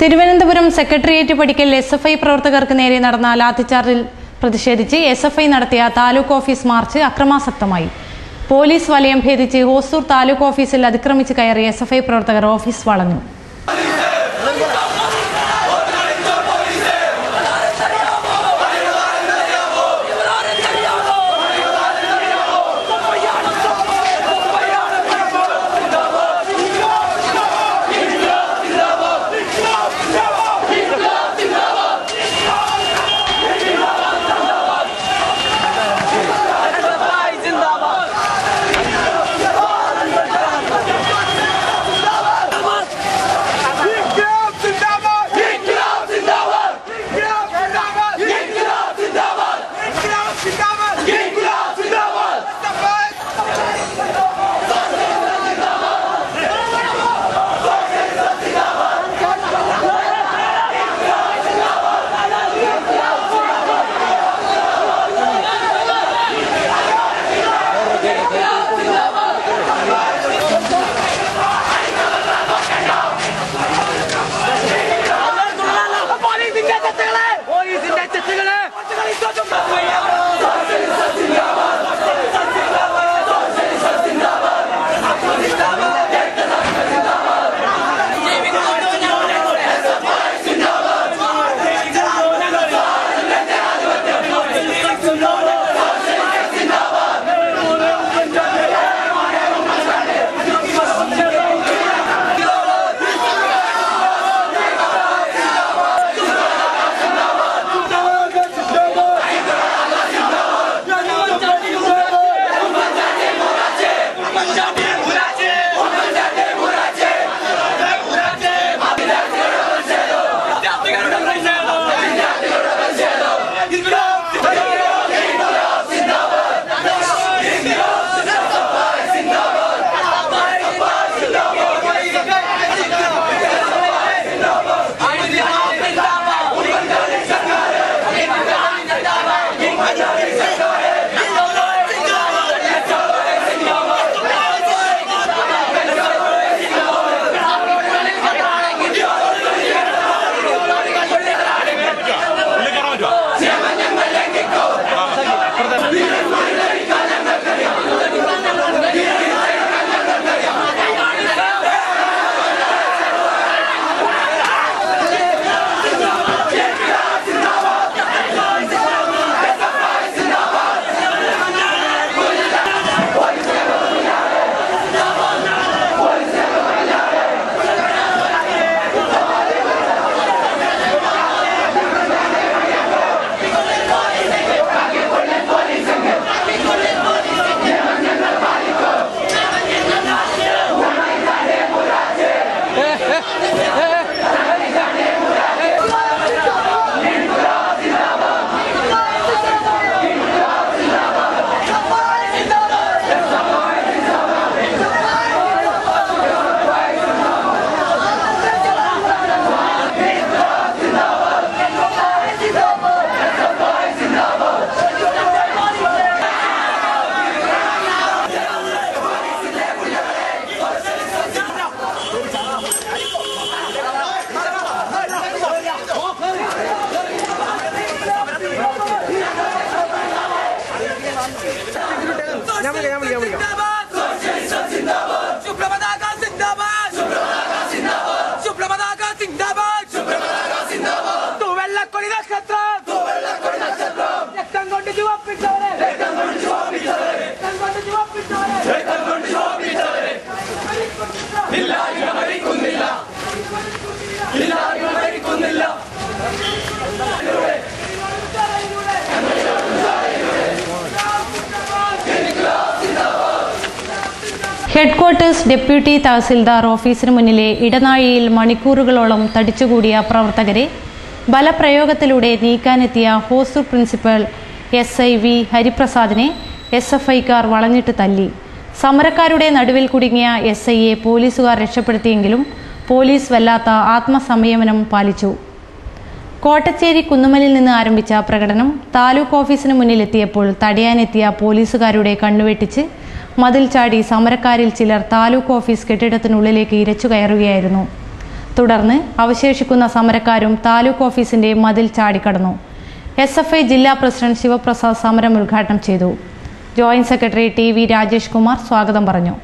Thiruvananthapuram secretariat പടിക്കൽ SFI പ്രവർത്തകർക്ക് നേരെ നടന്ന ലാത്തിച്ചാർജിൽ പ്രതിഷേധിച്ച് എസ്എഫ്ഐ നടത്തിയ താലൂക്ക് ഓഫീസ് മാർച്ച് അക്രമാസക്തമായി. പോലീസ് വലയം ഭേദിച്ച് ഹോസൂർ താലൂക്ക് ഓഫീസിൽ അതിക്രമിച്ച് കയറി എസ്എഫ്ഐ പ്രവർത്തകർ ഓഫീസ് വളഞ്ഞു. ഹെഡ്ക്വാർട്ടേഴ്സ് ഡെപ്യൂട്ടി തഹസിൽദാർ ഓഫീസിന് മുന്നിലെ ഇടനാഴിയിൽ മണിക്കൂറുകളോളം തടിച്ചുകൂടിയ പ്രവർത്തകരെ ബലപ്രയോഗത്തിലൂടെ നീക്കാനെത്തിയ ഹോസൂർ പ്രിൻസിപ്പൽ SI V ഹരിപ്രസാദിനെ SFIക്കാർ വളഞ്ഞിട്ട് തല്ലി. സമരക്കാരുടെ നടുവിൽ കുടുങ്ങിയ SIയെ പോലീസുകാർ രക്ഷപ്പെടുത്തിയെങ്കിലും പോലീസ് വല്ലാത്ത ആത്മസംയമനം പാലിച്ചു. കോട്ടച്ചേരി കുന്നുമലിൽ നിന്ന് ആരംഭിച്ച പ്രകടനം താലൂക്ക് ഓഫീസിന് മുന്നിലെത്തിയപ്പോൾ തടയാനെത്തിയ പോലീസുകാരുടെ കണ്ണുവെട്ടിച്ച് മതിൽ ചാടി സമരക്കാരിൽ ചിലർ താലൂക്ക് ഓഫീസ് കെട്ടിടത്തിനുള്ളിലേക്ക് ഇരച്ചു കയറുകയായിരുന്നു. തുടർന്ന് അവശേഷിക്കുന്ന സമരക്കാരും താലൂക്ക് ഓഫീസിന്റെ മതിൽ ചാടിക്കടന്നു. SFI ജില്ലാ പ്രസിഡന്റ് ശിവപ്രസാദ് സമരം ഉദ്ഘാടനം ചെയ്തു. Joint secretary TV Rajesh Kumar സ്വാഗതം പറഞ്ഞു.